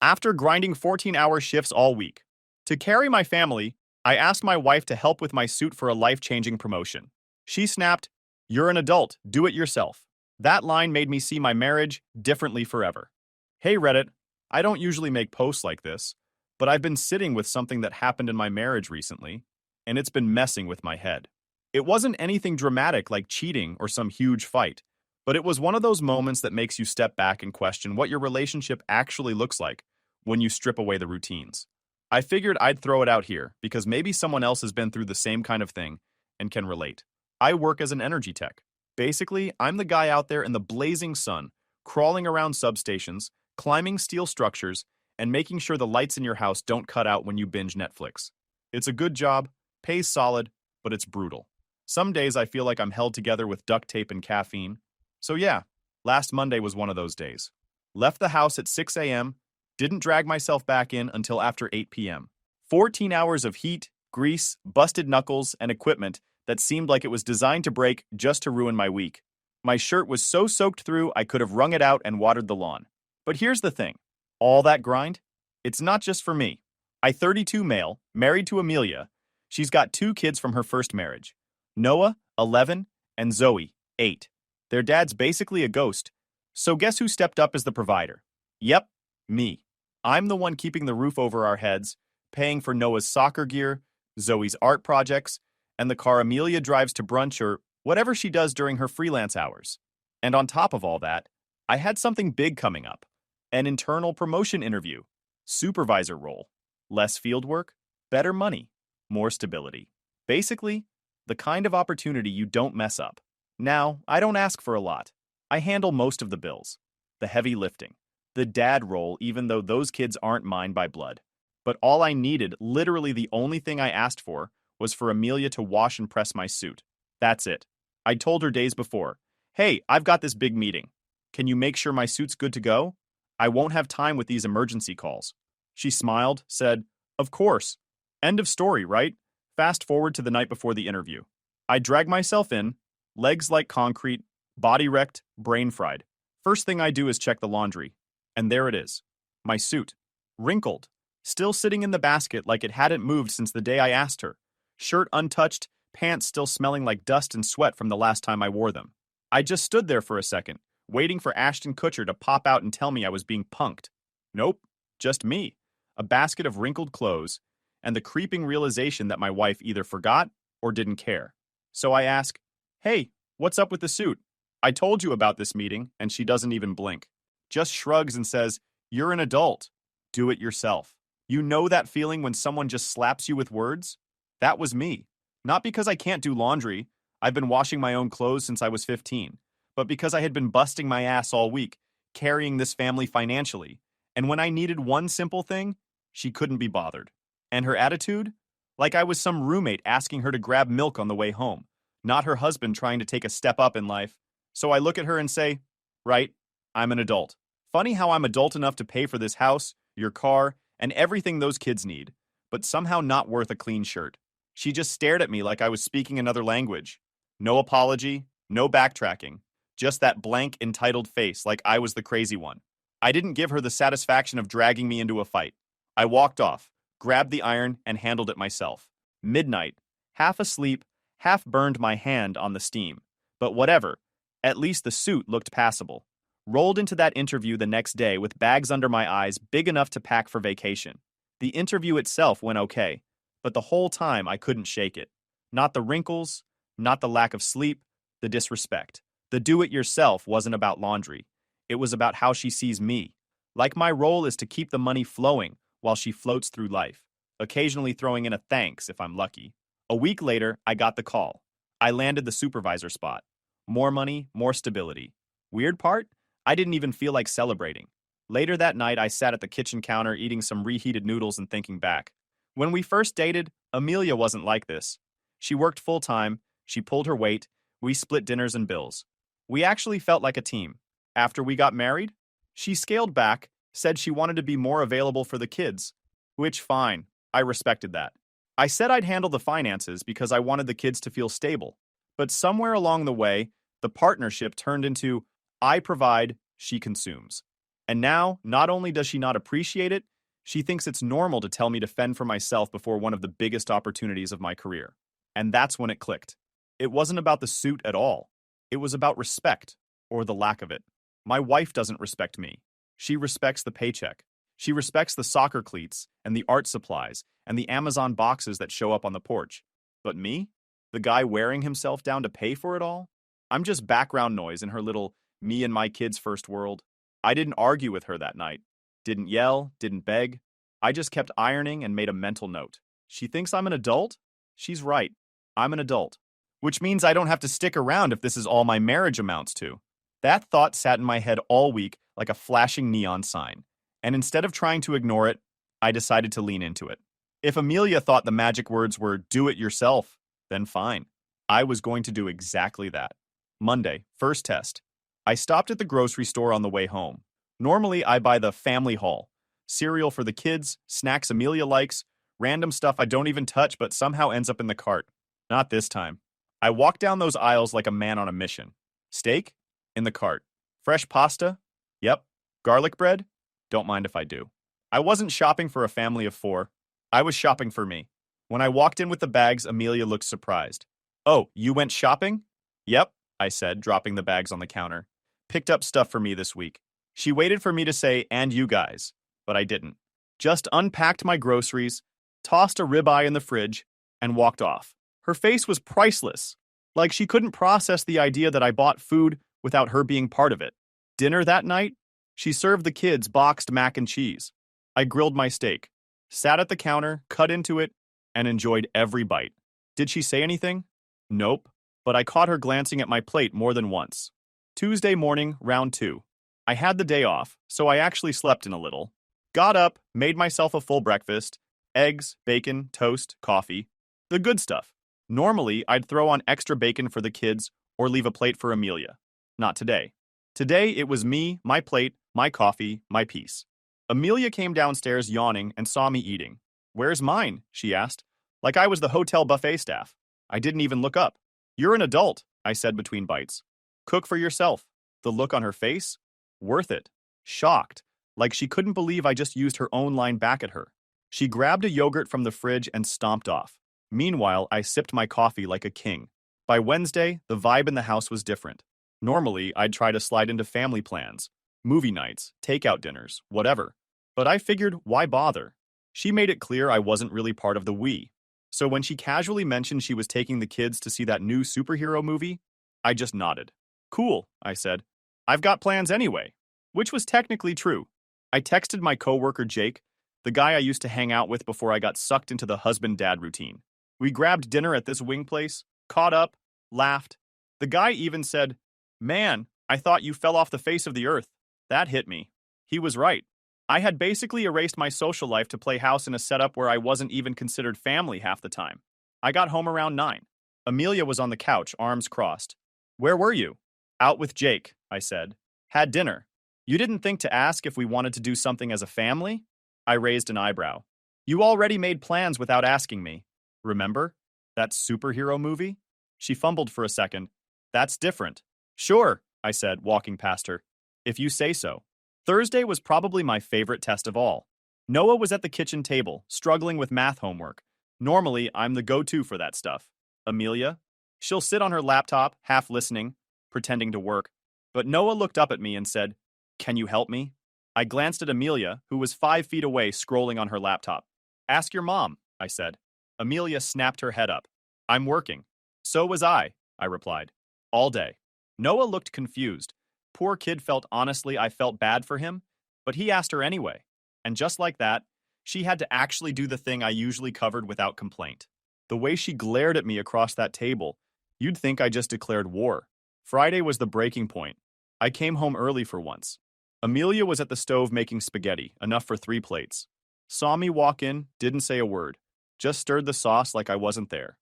After grinding 14-hour shifts all week, to carry my family, I asked my wife to help with my suit for a life-changing promotion. She snapped, "You're an adult, do it yourself." That line made me see my marriage differently forever. Hey Reddit, I don't usually make posts like this, but I've been sitting with something that happened in my marriage recently, and it's been messing with my head. It wasn't anything dramatic like cheating or some huge fight, but it was one of those moments that makes you step back and question what your relationship actually looks like when you strip away the routines. I figured I'd throw it out here because maybe someone else has been through the same kind of thing and can relate. I work as an energy tech. Basically, I'm the guy out there in the blazing sun, crawling around substations, climbing steel structures, and making sure the lights in your house don't cut out when you binge Netflix. It's a good job, pays solid, but it's brutal. Some days I feel like I'm held together with duct tape and caffeine. So yeah, last Monday was one of those days. Left the house at 6 a.m., didn't drag myself back in until after 8 p.m. 14 hours of heat, grease, busted knuckles, and equipment that seemed like it was designed to break just to ruin my week. My shirt was so soaked through I could have wrung it out and watered the lawn. But here's the thing. All that grind? It's not just for me. I 32 male, married to Amelia. She's got 2 kids from her first marriage. Noah, 11, and Zoe, 8. Their dad's basically a ghost. So guess who stepped up as the provider? Yep, me. I'm the one keeping the roof over our heads, paying for Noah's soccer gear, Zoe's art projects, and the car Amelia drives to brunch or whatever she does during her freelance hours. And on top of all that, I had something big coming up. An internal promotion interview, supervisor role, less field work, better money, more stability. Basically, the kind of opportunity you don't mess up. Now, I don't ask for a lot. I handle most of the bills, the heavy lifting, the dad role even though those kids aren't mine by blood. But all I needed, literally the only thing I asked for, was for Amelia to wash and press my suit. That's it. I told her days before, "Hey, I've got this big meeting. Can you make sure my suit's good to go? I won't have time with these emergency calls." She smiled, said, "Of course. End of story, right?" Fast forward to the night before the interview. I drag myself in, legs like concrete, body wrecked, brain fried. First thing I do is check the laundry. And there it is. My suit. Wrinkled. Still sitting in the basket like it hadn't moved since the day I asked her. Shirt untouched, pants still smelling like dust and sweat from the last time I wore them. I just stood there for a second, waiting for Ashton Kutcher to pop out and tell me I was being punked. Nope, just me. A basket of wrinkled clothes, and the creeping realization that my wife either forgot or didn't care. So I ask, "Hey, what's up with the suit? I told you about this meeting," and she doesn't even blink. Just shrugs and says, "You're an adult. Do it yourself." You know that feeling when someone just slaps you with words? That was me. Not because I can't do laundry. I've been washing my own clothes since I was 15. But because I had been busting my ass all week, carrying this family financially. And when I needed one simple thing, she couldn't be bothered. And her attitude? Like I was some roommate asking her to grab milk on the way home, not her husband trying to take a step up in life. So I look at her and say, "Right, I'm an adult. Funny how I'm adult enough to pay for this house, your car, and everything those kids need, but somehow not worth a clean shirt." She just stared at me like I was speaking another language. No apology, no backtracking, just that blank, entitled face like I was the crazy one. I didn't give her the satisfaction of dragging me into a fight. I walked off, grabbed the iron, and handled it myself. Midnight, half asleep, half burned my hand on the steam. But whatever, at least the suit looked passable. Rolled into that interview the next day with bags under my eyes big enough to pack for vacation. The interview itself went okay, but the whole time I couldn't shake it. Not the wrinkles, not the lack of sleep, the disrespect. The do-it-yourself wasn't about laundry. It was about how she sees me. Like my role is to keep the money flowing while she floats through life, occasionally throwing in a thanks if I'm lucky. A week later, I got the call. I landed the supervisor spot. More money, more stability. Weird part? I didn't even feel like celebrating. Later that night, I sat at the kitchen counter eating some reheated noodles and thinking back. When we first dated, Amelia wasn't like this. She worked full-time, she pulled her weight, we split dinners and bills. We actually felt like a team. After we got married, she scaled back, said she wanted to be more available for the kids. Which, fine, I respected that. I said I'd handle the finances because I wanted the kids to feel stable. But somewhere along the way, the partnership turned into I provide, she consumes. And now, not only does she not appreciate it, she thinks it's normal to tell me to fend for myself before one of the biggest opportunities of my career. And that's when it clicked. It wasn't about the suit at all. It was about respect, or the lack of it. My wife doesn't respect me. She respects the paycheck. She respects the soccer cleats, and the art supplies, and the Amazon boxes that show up on the porch. But me? The guy wearing himself down to pay for it all? I'm just background noise in her little me and my kids first world. I didn't argue with her that night. Didn't yell, didn't beg. I just kept ironing and made a mental note. She thinks I'm an adult? She's right. I'm an adult. Which means I don't have to stick around if this is all my marriage amounts to. That thought sat in my head all week like a flashing neon sign. And instead of trying to ignore it, I decided to lean into it. If Amelia thought the magic words were do it yourself, then fine. I was going to do exactly that. Monday, first test. I stopped at the grocery store on the way home. Normally, I buy the family haul. Cereal for the kids, snacks Amelia likes, random stuff I don't even touch but somehow ends up in the cart. Not this time. I walked down those aisles like a man on a mission. Steak? In the cart. Fresh pasta? Yep. Garlic bread? Don't mind if I do. I wasn't shopping for a family of 4. I was shopping for me. When I walked in with the bags, Amelia looked surprised. Oh, you went shopping? Yep, I said, dropping the bags on the counter. Picked up stuff for me this week. She waited for me to say, and you guys, but I didn't. Just unpacked my groceries, tossed a ribeye in the fridge, and walked off. Her face was priceless, like she couldn't process the idea that I bought food without her being part of it. Dinner that night? She served the kids boxed mac and cheese. I grilled my steak, sat at the counter, cut into it, and enjoyed every bite. Did she say anything? Nope, but I caught her glancing at my plate more than once. Tuesday morning, round 2. I had the day off, so I actually slept in a little. Got up, made myself a full breakfast, eggs, bacon, toast, coffee. The good stuff. Normally, I'd throw on extra bacon for the kids or leave a plate for Amelia. Not today. Today, it was me, my plate, my coffee, my piece. Amelia came downstairs yawning and saw me eating. Where's mine? She asked, like I was the hotel buffet staff. I didn't even look up. You're an adult, I said between bites. Cook for yourself. The look on her face? Worth it. Shocked, like she couldn't believe I just used her own line back at her. She grabbed a yogurt from the fridge and stomped off. Meanwhile, I sipped my coffee like a king. By Wednesday, the vibe in the house was different. Normally, I'd try to slide into family plans, movie nights, takeout dinners, whatever. But I figured, why bother? She made it clear I wasn't really part of the we. So when she casually mentioned she was taking the kids to see that new superhero movie, I just nodded. Cool, I said. I've got plans anyway. Which was technically true. I texted my coworker Jake, the guy I used to hang out with before I got sucked into the husband-dad routine. We grabbed dinner at this wing place, caught up, laughed. The guy even said, "Man, I thought you fell off the face of the earth." That hit me. He was right. I had basically erased my social life to play house in a setup where I wasn't even considered family half the time. I got home around 9. Amelia was on the couch, arms crossed. Where were you? Out with Jake, I said. Had dinner. You didn't think to ask if we wanted to do something as a family? I raised an eyebrow. You already made plans without asking me. Remember? That superhero movie? She fumbled for a second. That's different. Sure, I said, walking past her. If you say so. Thursday was probably my favorite test of all. Noah was at the kitchen table, struggling with math homework. Normally, I'm the go-to for that stuff. Amelia? She'll sit on her laptop, half listening, pretending to work. But Noah looked up at me and said, "Can you help me?" I glanced at Amelia, who was 5 feet away scrolling on her laptop. Ask your mom, I said. Amelia snapped her head up. I'm working. So was I replied. All day. Noah looked confused. Poor kid felt honestly I felt bad for him, but he asked her anyway. And just like that, she had to actually do the thing I usually covered without complaint. The way she glared at me across that table, you'd think I just declared war. Friday was the breaking point. I came home early for once. Amelia was at the stove making spaghetti, enough for 3 plates. Saw me walk in, didn't say a word. Just stirred the sauce like I wasn't there.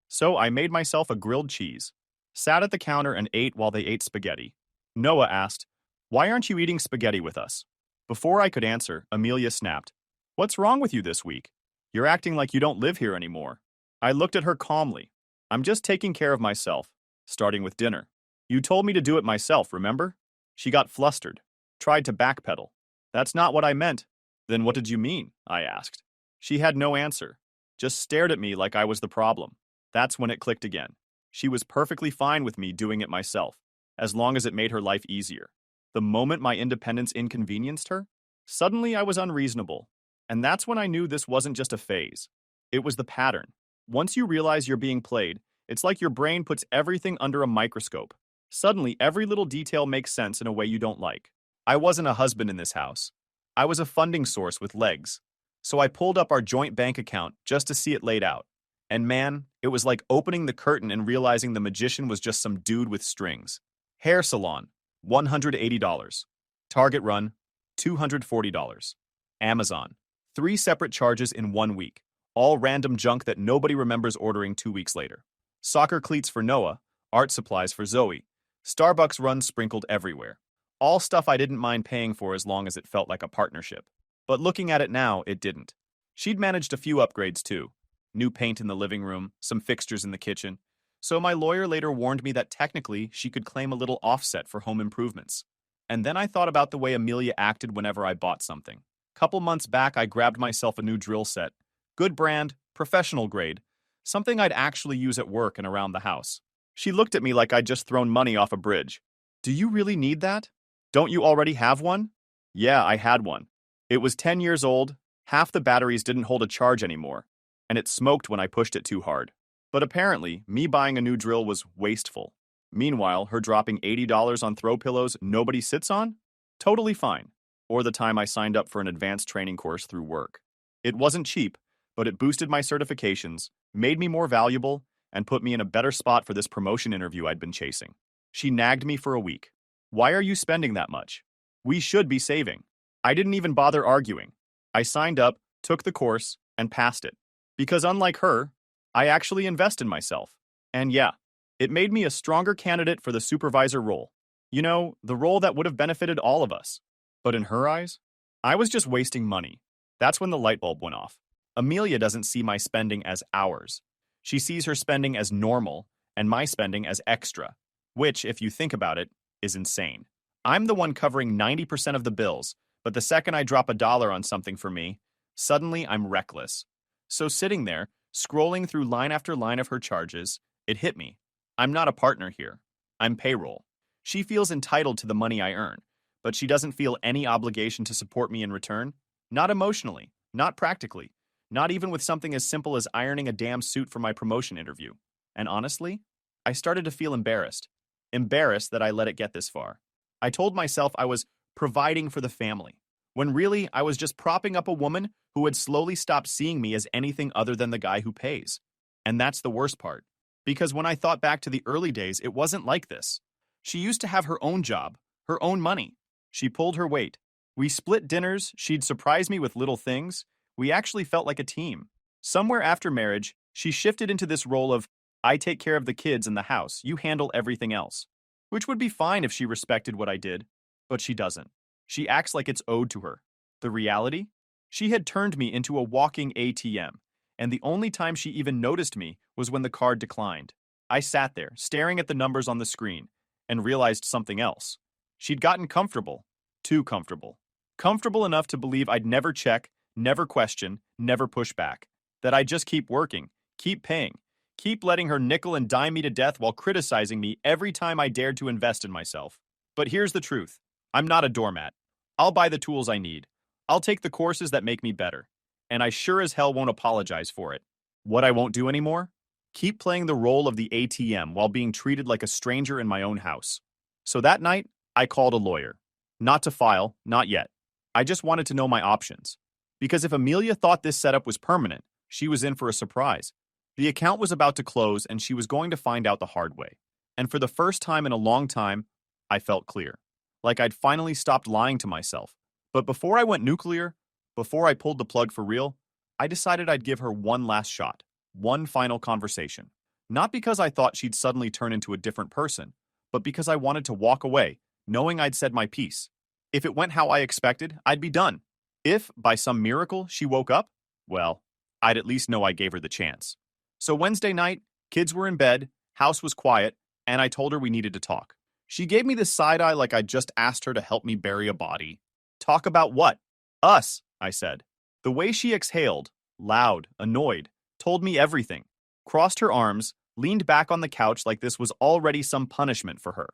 So I made myself a grilled cheese. Sat at the counter and ate while they ate spaghetti. Noah asked, "Why aren't you eating spaghetti with us?" Before I could answer, Amelia snapped, "What's wrong with you this week? You're acting like you don't live here anymore." I looked at her calmly. I'm just taking care of myself, starting with dinner. You told me to do it myself, remember? She got flustered, tried to backpedal. That's not what I meant. Then what did you mean? I asked. She had no answer, just stared at me like I was the problem. That's when it clicked again. She was perfectly fine with me doing it myself, as long as it made her life easier. The moment my independence inconvenienced her, suddenly I was unreasonable. And that's when I knew this wasn't just a phase. It was the pattern. Once you realize you're being played, it's like your brain puts everything under a microscope. Suddenly, every little detail makes sense in a way you don't like. I wasn't a husband in this house. I was a funding source with legs. So I pulled up our joint bank account just to see it laid out. And man, it was like opening the curtain and realizing the magician was just some dude with strings. Hair salon, $180. Target run, $240. Amazon, 3 separate charges in 1 week. All random junk that nobody remembers ordering 2 weeks later. Soccer cleats for Noah, art supplies for Zoe. Starbucks runs sprinkled everywhere. All stuff I didn't mind paying for as long as it felt like a partnership. But looking at it now, it didn't. She'd managed a few upgrades too. New paint in the living room, some fixtures in the kitchen. So my lawyer later warned me that technically she could claim a little offset for home improvements. And then I thought about the way Amelia acted whenever I bought something. Couple months back, I grabbed myself a new drill set. Good brand, professional grade. Something I'd actually use at work and around the house. She looked at me like I'd just thrown money off a bridge. Do you really need that? Don't you already have one? Yeah, I had one. It was 10 years old, half the batteries didn't hold a charge anymore, and it smoked when I pushed it too hard. But apparently, me buying a new drill was wasteful. Meanwhile, her dropping $80 on throw pillows nobody sits on? Totally fine. Or the time I signed up for an advanced training course through work. It wasn't cheap, but it boosted my certifications, made me more valuable, and put me in a better spot for this promotion interview I'd been chasing. She nagged me for a week. Why are you spending that much? We should be saving. I didn't even bother arguing. I signed up, took the course, and passed it. Because unlike her, I actually invest in myself. And yeah, it made me a stronger candidate for the supervisor role. You know, the role that would have benefited all of us. But in her eyes, I was just wasting money. That's when the light bulb went off. Amelia doesn't see my spending as ours. She sees her spending as normal and my spending as extra, which, if you think about it, is insane. I'm the one covering 90% of the bills, but the second I drop $1 on something for me, suddenly I'm reckless. So sitting there, scrolling through line after line of her charges, it hit me. I'm not a partner here. I'm payroll. She feels entitled to the money I earn, but she doesn't feel any obligation to support me in return. Not emotionally, not practically, not even with something as simple as ironing a damn suit for my promotion interview. And honestly, I started to feel embarrassed. Embarrassed that I let it get this far. I told myself I was providing for the family, when really I was just propping up a woman who had slowly stopped seeing me as anything other than the guy who pays. And that's the worst part. Because when I thought back to the early days, it wasn't like this. She used to have her own job, her own money. She pulled her weight. We split dinners, she'd surprise me with little things. We actually felt like a team. Somewhere after marriage, she shifted into this role of, I take care of the kids and the house, you handle everything else. Which would be fine if she respected what I did, but she doesn't. She acts like it's owed to her. The reality? She had turned me into a walking ATM, and the only time she even noticed me was when the card declined. I sat there, staring at the numbers on the screen, and realized something else. She'd gotten comfortable. Too comfortable. Comfortable enough to believe I'd never check, never question, never push back. That I'd just keep working, keep paying, keep letting her nickel and dime me to death while criticizing me every time I dared to invest in myself. But here's the truth. I'm not a doormat. I'll buy the tools I need. I'll take the courses that make me better. And I sure as hell won't apologize for it. What I won't do anymore? Keep playing the role of the ATM while being treated like a stranger in my own house. So that night, I called a lawyer. Not to file, not yet. I just wanted to know my options. Because if Amelia thought this setup was permanent, she was in for a surprise. The account was about to close and she was going to find out the hard way. And for the first time in a long time, I felt clear. Like I'd finally stopped lying to myself. But before I went nuclear, before I pulled the plug for real, I decided I'd give her one last shot, one final conversation. Not because I thought she'd suddenly turn into a different person, but because I wanted to walk away, knowing I'd said my piece. If it went how I expected, I'd be done. If, by some miracle, she woke up, well, I'd at least know I gave her the chance. So Wednesday night, kids were in bed, house was quiet, and I told her we needed to talk. She gave me this side eye like I'd just asked her to help me bury a body. Talk about what? Us, I said. The way she exhaled, loud, annoyed, told me everything. Crossed her arms, leaned back on the couch like this was already some punishment for her.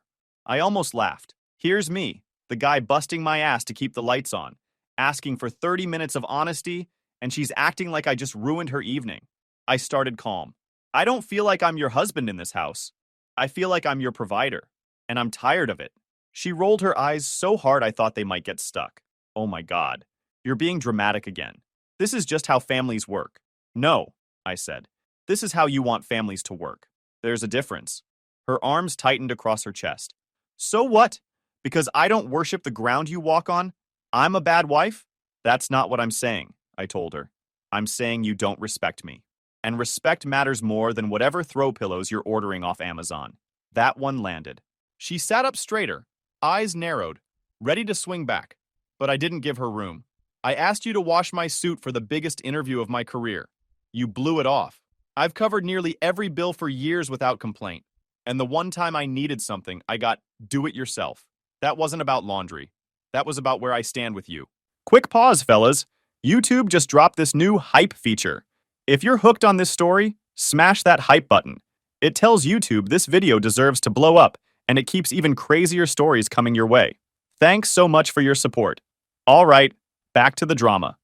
I almost laughed. Here's me, the guy busting my ass to keep the lights on, asking for 30 minutes of honesty, and she's acting like I just ruined her evening. I started calm. I don't feel like I'm your husband in this house. I feel like I'm your provider, and I'm tired of it. She rolled her eyes so hard I thought they might get stuck. Oh my God. You're being dramatic again. This is just how families work. No, I said. This is how you want families to work. There's a difference. Her arms tightened across her chest. So what? Because I don't worship the ground you walk on? I'm a bad wife? That's not what I'm saying, I told her. I'm saying you don't respect me. And respect matters more than whatever throw pillows you're ordering off Amazon. That one landed. She sat up straighter, eyes narrowed, ready to swing back. But I didn't give her room. I asked you to wash my suit for the biggest interview of my career. You blew it off. I've covered nearly every bill for years without complaint. And the one time I needed something, I got do it yourself. That wasn't about laundry. That was about where I stand with you. Quick pause, fellas. YouTube just dropped this new hype feature. If you're hooked on this story, smash that hype button. It tells YouTube this video deserves to blow up, and it keeps even crazier stories coming your way. Thanks so much for your support. All right, back to the drama.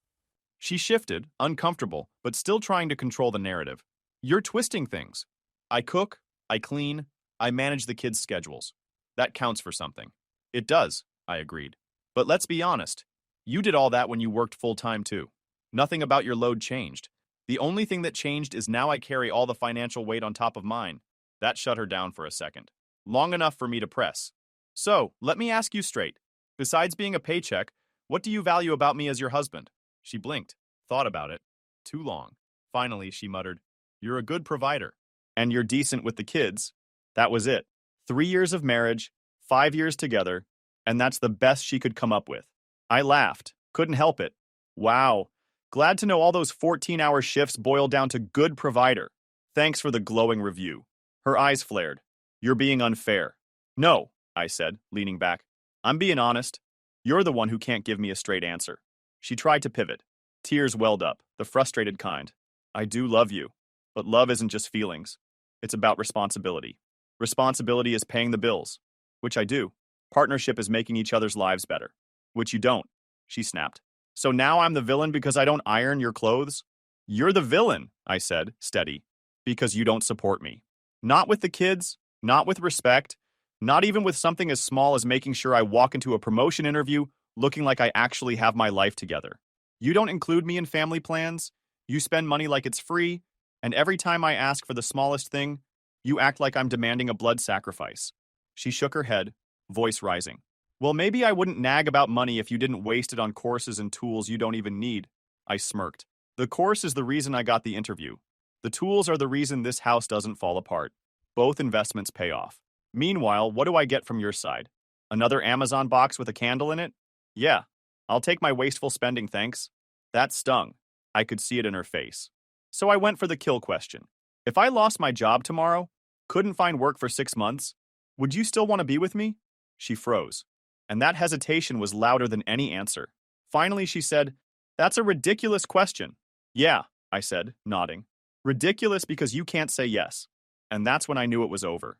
She shifted, uncomfortable, but still trying to control the narrative. You're twisting things. I cook, I clean, I manage the kids' schedules. That counts for something. It does, I agreed. But let's be honest. You did all that when you worked full-time too. Nothing about your load changed. The only thing that changed is now I carry all the financial weight on top of mine. That shut her down for a second. Long enough for me to press. So, let me ask you straight. Besides being a paycheck, what do you value about me as your husband? She blinked, thought about it. Too long. Finally, she muttered, You're a good provider. And you're decent with the kids. That was it. 3 years of marriage, 5 years together, and that's the best she could come up with. I laughed. Couldn't help it. Wow. Glad to know all those 14-hour shifts boiled down to good provider. Thanks for the glowing review. Her eyes flared. You're being unfair. No, I said, leaning back. I'm being honest. You're the one who can't give me a straight answer. She tried to pivot. Tears welled up, the frustrated kind. I do love you. But love isn't just feelings. It's about responsibility. Responsibility is paying the bills, which I do. Partnership is making each other's lives better, which you don't, she snapped. So now I'm the villain because I don't iron your clothes? You're the villain, I said, steady, because you don't support me. Not with the kids, not with respect, not even with something as small as making sure I walk into a promotion interview looking like I actually have my life together. You don't include me in family plans, you spend money like it's free, and every time I ask for the smallest thing, you act like I'm demanding a blood sacrifice. She shook her head, voice rising. Well, maybe I wouldn't nag about money if you didn't waste it on courses and tools you don't even need. I smirked. The course is the reason I got the interview. The tools are the reason this house doesn't fall apart. Both investments pay off. Meanwhile, what do I get from your side? Another Amazon box with a candle in it? Yeah, I'll take my wasteful spending, thanks. That stung. I could see it in her face. So I went for the kill question. If I lost my job tomorrow, couldn't find work for 6 months, would you still want to be with me? She froze. And that hesitation was louder than any answer. Finally, she said, That's a ridiculous question. Yeah, I said, nodding. Ridiculous because you can't say yes. And that's when I knew it was over.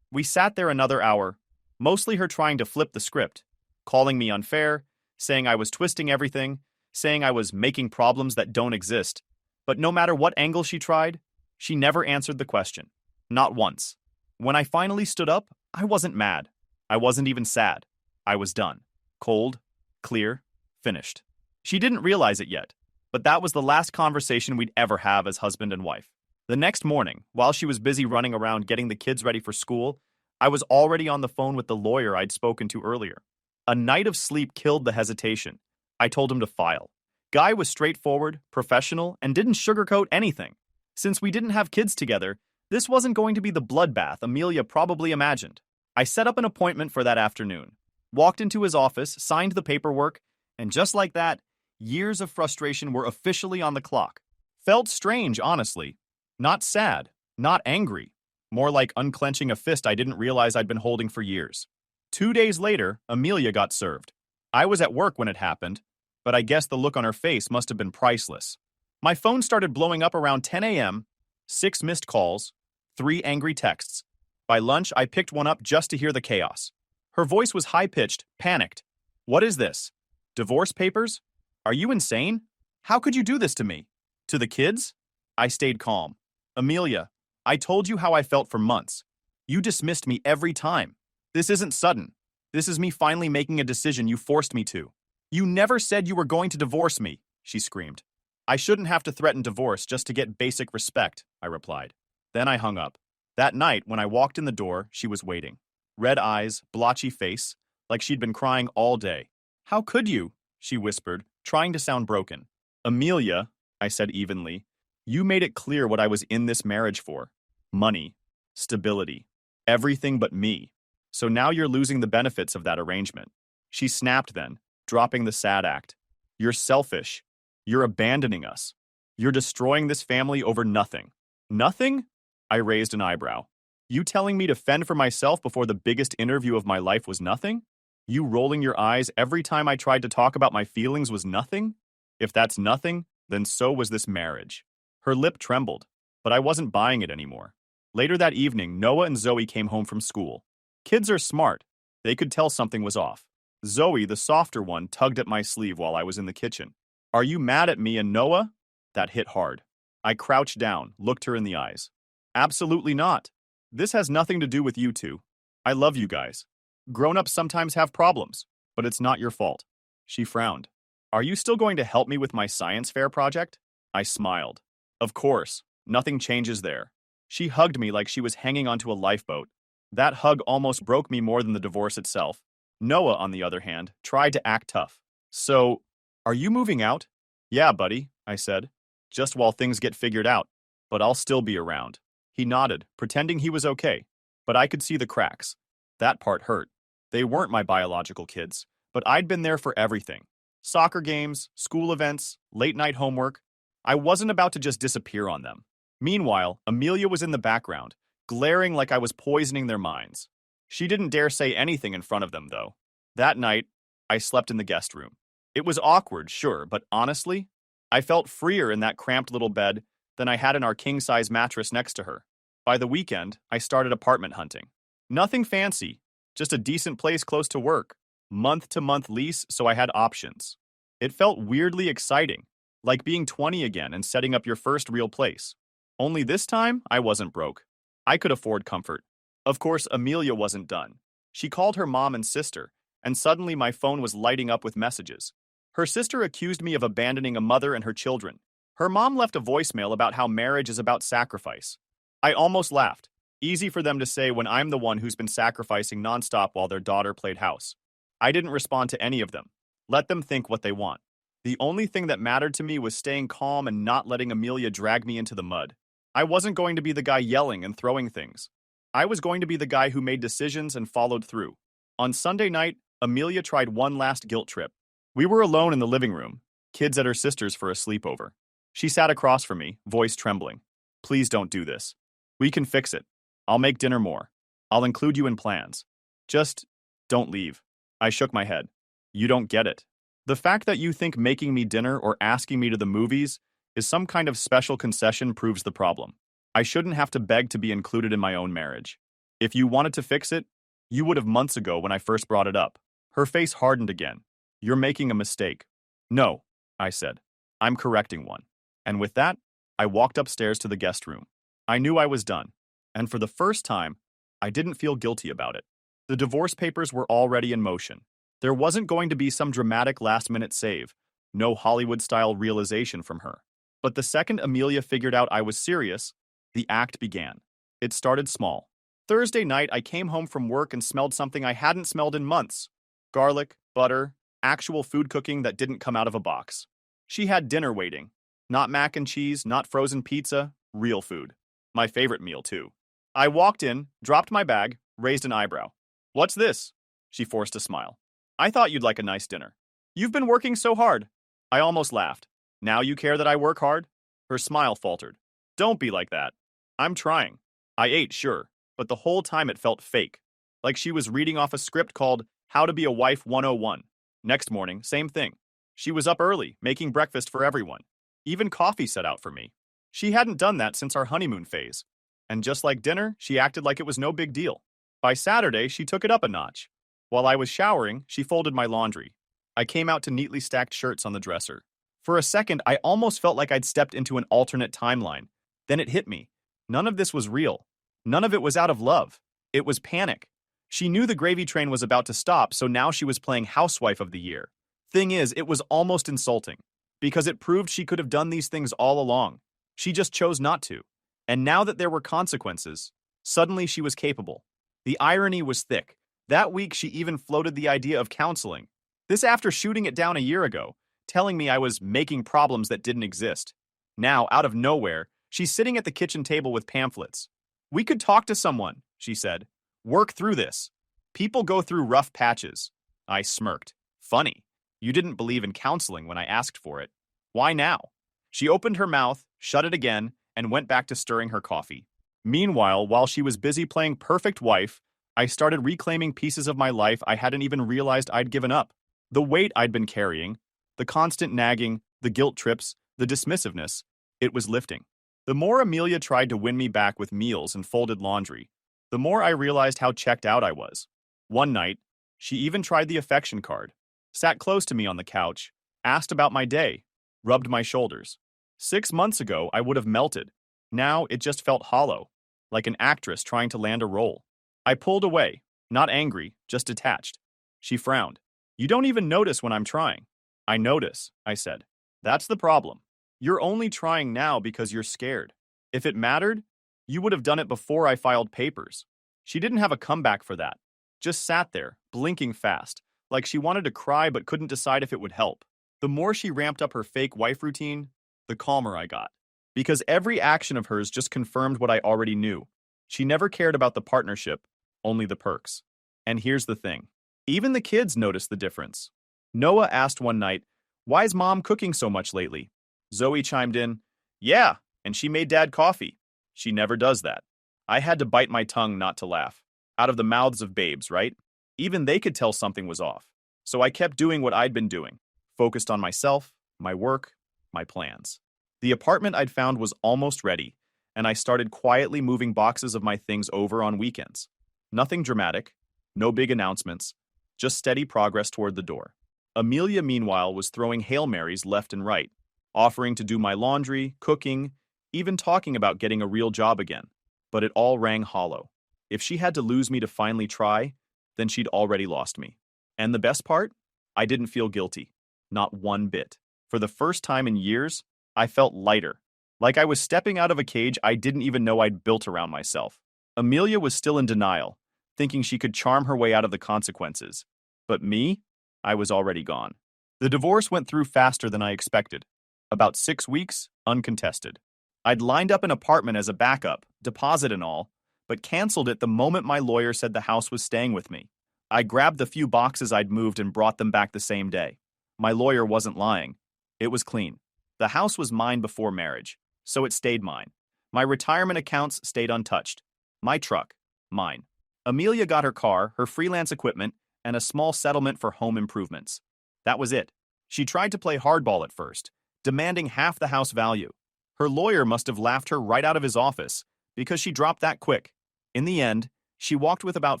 We sat there another hour, mostly her trying to flip the script, calling me unfair, saying I was twisting everything, saying I was making problems that don't exist. But no matter what angle she tried, she never answered the question. Not once. When I finally stood up, I wasn't mad. I wasn't even sad. I was done. Cold, clear, finished. She didn't realize it yet, but that was the last conversation we'd ever have as husband and wife. The next morning, while she was busy running around getting the kids ready for school, I was already on the phone with the lawyer I'd spoken to earlier. A night of sleep killed the hesitation. I told him to file. Guy was straightforward, professional, and didn't sugarcoat anything. Since we didn't have kids together, this wasn't going to be the bloodbath Amelia probably imagined. I set up an appointment for that afternoon, walked into his office, signed the paperwork, and just like that, years of frustration were officially on the clock. Felt strange, honestly. Not sad, not angry. More like unclenching a fist I didn't realize I'd been holding for years. 2 days later, Amelia got served. I was at work when it happened, but I guess the look on her face must have been priceless. My phone started blowing up around 10 a.m., 6 missed calls, 3 angry texts. By lunch, I picked one up just to hear the chaos. Her voice was high-pitched, panicked. What is this? Divorce papers? Are you insane? How could you do this to me? To the kids? I stayed calm. Amelia, I told you how I felt for months. You dismissed me every time. This isn't sudden. This is me finally making a decision you forced me to. You never said you were going to divorce me, she screamed. I shouldn't have to threaten divorce just to get basic respect, I replied. Then I hung up. That night, when I walked in the door, she was waiting. Red eyes, blotchy face, like she'd been crying all day. How could you? She whispered, trying to sound broken. Amelia, I said evenly, you made it clear what I was in this marriage for. Money, stability, everything but me. So now you're losing the benefits of that arrangement. She snapped then, dropping the sad act. You're selfish. You're abandoning us. You're destroying this family over nothing. Nothing? I raised an eyebrow. You telling me to fend for myself before the biggest interview of my life was nothing? You rolling your eyes every time I tried to talk about my feelings was nothing? If that's nothing, then so was this marriage. Her lip trembled, but I wasn't buying it anymore. Later that evening, Noah and Zoe came home from school. Kids are smart. They could tell something was off. Zoe, the softer one, tugged at my sleeve while I was in the kitchen. Are you mad at me and Noah? That hit hard. I crouched down, looked her in the eyes. Absolutely not. This has nothing to do with you two. I love you guys. Grown-ups sometimes have problems, but it's not your fault. She frowned. Are you still going to help me with my science fair project? I smiled. Of course. Nothing changes there. She hugged me like she was hanging onto a lifeboat. That hug almost broke me more than the divorce itself. Noah, on the other hand, tried to act tough. So, are you moving out? Yeah, buddy, I said. Just while things get figured out. But I'll still be around. He nodded, pretending he was okay. But I could see the cracks. That part hurt. They weren't my biological kids, but I'd been there for everything. Soccer games, school events, late-night homework. I wasn't about to just disappear on them. Meanwhile, Amelia was in the background, glaring like I was poisoning their minds. She didn't dare say anything in front of them, though. That night, I slept in the guest room. It was awkward, sure, but honestly, I felt freer in that cramped little bed than I had in our king-size mattress next to her. By the weekend, I started apartment hunting. Nothing fancy, just a decent place close to work. Month-to-month lease, so I had options. It felt weirdly exciting, like being 20 again and setting up your first real place. Only this time, I wasn't broke. I could afford comfort. Of course, Amelia wasn't done. She called her mom and sister, and suddenly my phone was lighting up with messages. Her sister accused me of abandoning a mother and her children. Her mom left a voicemail about how marriage is about sacrifice. I almost laughed. Easy for them to say when I'm the one who's been sacrificing nonstop while their daughter played house. I didn't respond to any of them. Let them think what they want. The only thing that mattered to me was staying calm and not letting Amelia drag me into the mud. I wasn't going to be the guy yelling and throwing things. I was going to be the guy who made decisions and followed through. On Sunday night, Amelia tried one last guilt trip. We were alone in the living room, kids at her sister's for a sleepover. She sat across from me, voice trembling. Please don't do this. We can fix it. I'll make dinner more. I'll include you in plans. Just don't leave. I shook my head. You don't get it. The fact that you think making me dinner or asking me to the movies is some kind of special concession proves the problem. I shouldn't have to beg to be included in my own marriage. If you wanted to fix it, you would have months ago when I first brought it up. Her face hardened again. You're making a mistake. No, I said. I'm correcting one. And with that, I walked upstairs to the guest room. I knew I was done. And for the first time, I didn't feel guilty about it. The divorce papers were already in motion. There wasn't going to be some dramatic last-minute save, no Hollywood-style realization from her. But the second Amelia figured out I was serious, the act began. It started small. Thursday night, I came home from work and smelled something I hadn't smelled in months. Garlic, butter, actual food cooking that didn't come out of a box. She had dinner waiting. Not mac and cheese, not frozen pizza, real food. My favorite meal, too. I walked in, dropped my bag, raised an eyebrow. What's this? She forced a smile. I thought you'd like a nice dinner. You've been working so hard. I almost laughed. Now you care that I work hard? Her smile faltered. Don't be like that. I'm trying. I ate, sure, but the whole time it felt fake. Like she was reading off a script called How to Be a Wife 101. Next morning, same thing. She was up early, making breakfast for everyone. Even coffee set out for me. She hadn't done that since our honeymoon phase. And just like dinner, she acted like it was no big deal. By Saturday, she took it up a notch. While I was showering, she folded my laundry. I came out to neatly stacked shirts on the dresser. For a second, I almost felt like I'd stepped into an alternate timeline. Then it hit me. None of this was real. None of it was out of love. It was panic. She knew the gravy train was about to stop, so now she was playing Housewife of the Year. Thing is, it was almost insulting, because it proved she could have done these things all along. She just chose not to. And now that there were consequences, suddenly she was capable. The irony was thick. That week, she even floated the idea of counseling. This after shooting it down a year ago, telling me I was making problems that didn't exist. Now, out of nowhere, she's sitting at the kitchen table with pamphlets. We could talk to someone, she said. Work through this. People go through rough patches. I smirked. Funny. You didn't believe in counseling when I asked for it. Why now? She opened her mouth, shut it again, and went back to stirring her coffee. Meanwhile, while she was busy playing perfect wife, I started reclaiming pieces of my life I hadn't even realized I'd given up. The weight I'd been carrying, the constant nagging, the guilt trips, the dismissiveness, it was lifting. The more Amelia tried to win me back with meals and folded laundry, the more I realized how checked out I was. One night, she even tried the affection card, sat close to me on the couch, asked about my day, rubbed my shoulders. 6 months ago, I would have melted. Now, it just felt hollow, like an actress trying to land a role. I pulled away, not angry, just detached. She frowned. You don't even notice when I'm trying. I notice, I said. That's the problem. You're only trying now because you're scared. If it mattered, you would have done it before I filed papers. She didn't have a comeback for that. Just sat there, blinking fast, like she wanted to cry but couldn't decide if it would help. The more she ramped up her fake wife routine, the calmer I got. Because every action of hers just confirmed what I already knew. She never cared about the partnership, only the perks. And here's the thing. Even the kids noticed the difference. Noah asked one night, "Why's Mom cooking so much lately?" Zoe chimed in, "Yeah, and she made Dad coffee." She never does that. I had to bite my tongue not to laugh. Out of the mouths of babes, right? Even they could tell something was off. So I kept doing what I'd been doing, focused on myself, my work, my plans. The apartment I'd found was almost ready, and I started quietly moving boxes of my things over on weekends. Nothing dramatic, no big announcements, just steady progress toward the door. Amelia, meanwhile, was throwing Hail Marys left and right, offering to do my laundry, cooking, even talking about getting a real job again. But it all rang hollow. If she had to lose me to finally try, then she'd already lost me. And the best part? I didn't feel guilty. Not one bit. For the first time in years, I felt lighter. Like I was stepping out of a cage I didn't even know I'd built around myself. Amelia was still in denial, thinking she could charm her way out of the consequences. But me? I was already gone. The divorce went through faster than I expected. About 6 weeks, uncontested. I'd lined up an apartment as a backup, deposit and all, but canceled it the moment my lawyer said the house was staying with me. I grabbed the few boxes I'd moved and brought them back the same day. My lawyer wasn't lying. It was clean. The house was mine before marriage, so it stayed mine. My retirement accounts stayed untouched. My truck, mine. Amelia got her car, her freelance equipment, and a small settlement for home improvements. That was it. She tried to play hardball at first, demanding half the house value. Her lawyer must have laughed her right out of his office, because she dropped that quick. In the end, she walked with about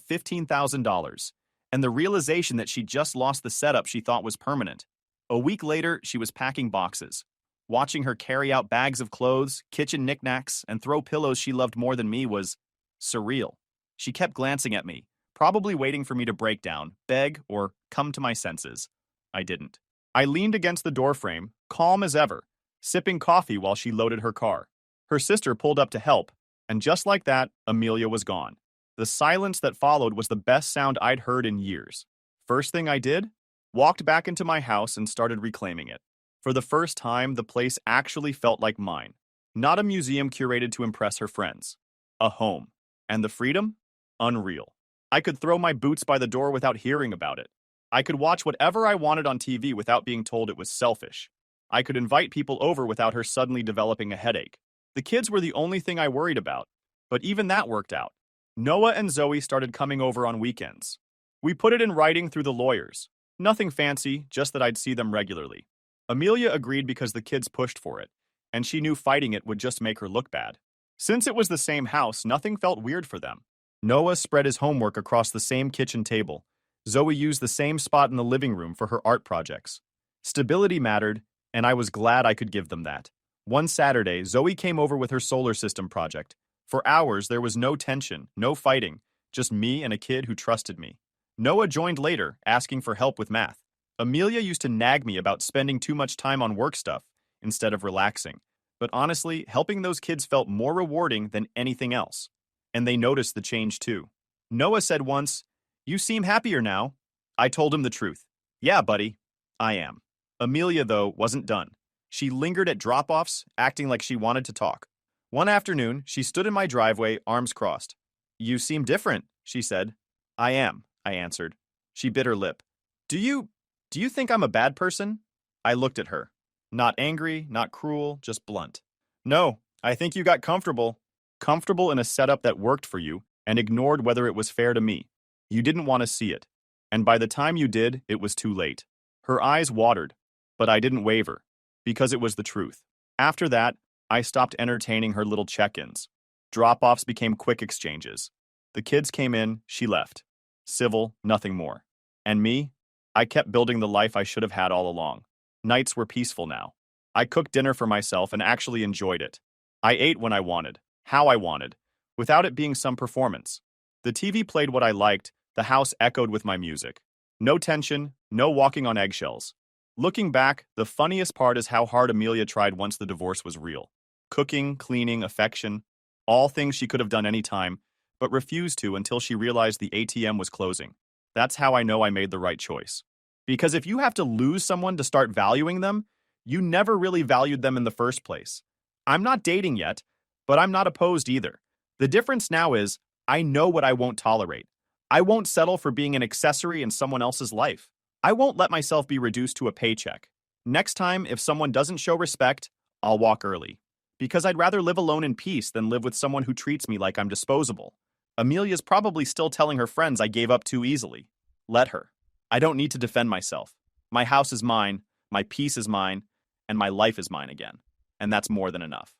$15,000, and the realization that she just lost the setup she thought was permanent. A week later, she was packing boxes. Watching her carry out bags of clothes, kitchen knickknacks, and throw pillows she loved more than me was surreal. She kept glancing at me, probably waiting for me to break down, beg, or come to my senses. I didn't. I leaned against the doorframe, calm as ever, sipping coffee while she loaded her car. Her sister pulled up to help, and just like that, Amelia was gone. The silence that followed was the best sound I'd heard in years. First thing I did? Walked back into my house and started reclaiming it. For the first time, the place actually felt like mine. Not a museum curated to impress her friends. A home. And the freedom? Unreal. I could throw my boots by the door without hearing about it. I could watch whatever I wanted on TV without being told it was selfish. I could invite people over without her suddenly developing a headache. The kids were the only thing I worried about, but even that worked out. Noah and Zoe started coming over on weekends. We put it in writing through the lawyers. Nothing fancy, just that I'd see them regularly. Amelia agreed because the kids pushed for it, and she knew fighting it would just make her look bad. Since it was the same house, nothing felt weird for them. Noah spread his homework across the same kitchen table. Zoe used the same spot in the living room for her art projects. Stability mattered, and I was glad I could give them that. One Saturday, Zoe came over with her solar system project. For hours, there was no tension, no fighting, just me and a kid who trusted me. Noah joined later, asking for help with math. Amelia used to nag me about spending too much time on work stuff instead of relaxing. But honestly, helping those kids felt more rewarding than anything else. And they noticed the change too. Noah said once, "You seem happier now." I told him the truth. "Yeah, buddy, I am." Amelia, though, wasn't done. She lingered at drop-offs, acting like she wanted to talk. One afternoon, she stood in my driveway, arms crossed. "You seem different," she said. "I am," I answered. She bit her lip. Do you think I'm a bad person?" I looked at her. Not angry, not cruel, just blunt. "No, I think you got comfortable. Comfortable in a setup that worked for you and ignored whether it was fair to me. You didn't want to see it. And by the time you did, it was too late." Her eyes watered, but I didn't waver, because it was the truth. After that, I stopped entertaining her little check-ins. Drop-offs became quick exchanges. The kids came in, she left. Civil, nothing more. And me? I kept building the life I should have had all along. Nights were peaceful now. I cooked dinner for myself and actually enjoyed it. I ate when I wanted, how I wanted, without it being some performance. The TV played what I liked, the house echoed with my music. No tension, no walking on eggshells. Looking back, the funniest part is how hard Amelia tried once the divorce was real. Cooking, cleaning, affection, all things she could have done any time, but refused to until she realized the ATM was closing. That's how I know I made the right choice. Because if you have to lose someone to start valuing them, you never really valued them in the first place. I'm not dating yet, but I'm not opposed either. The difference now is, I know what I won't tolerate. I won't settle for being an accessory in someone else's life. I won't let myself be reduced to a paycheck. Next time, if someone doesn't show respect, I'll walk early. Because I'd rather live alone in peace than live with someone who treats me like I'm disposable. Amelia's probably still telling her friends I gave up too easily. Let her. I don't need to defend myself. My house is mine, my peace is mine, and my life is mine again. And that's more than enough.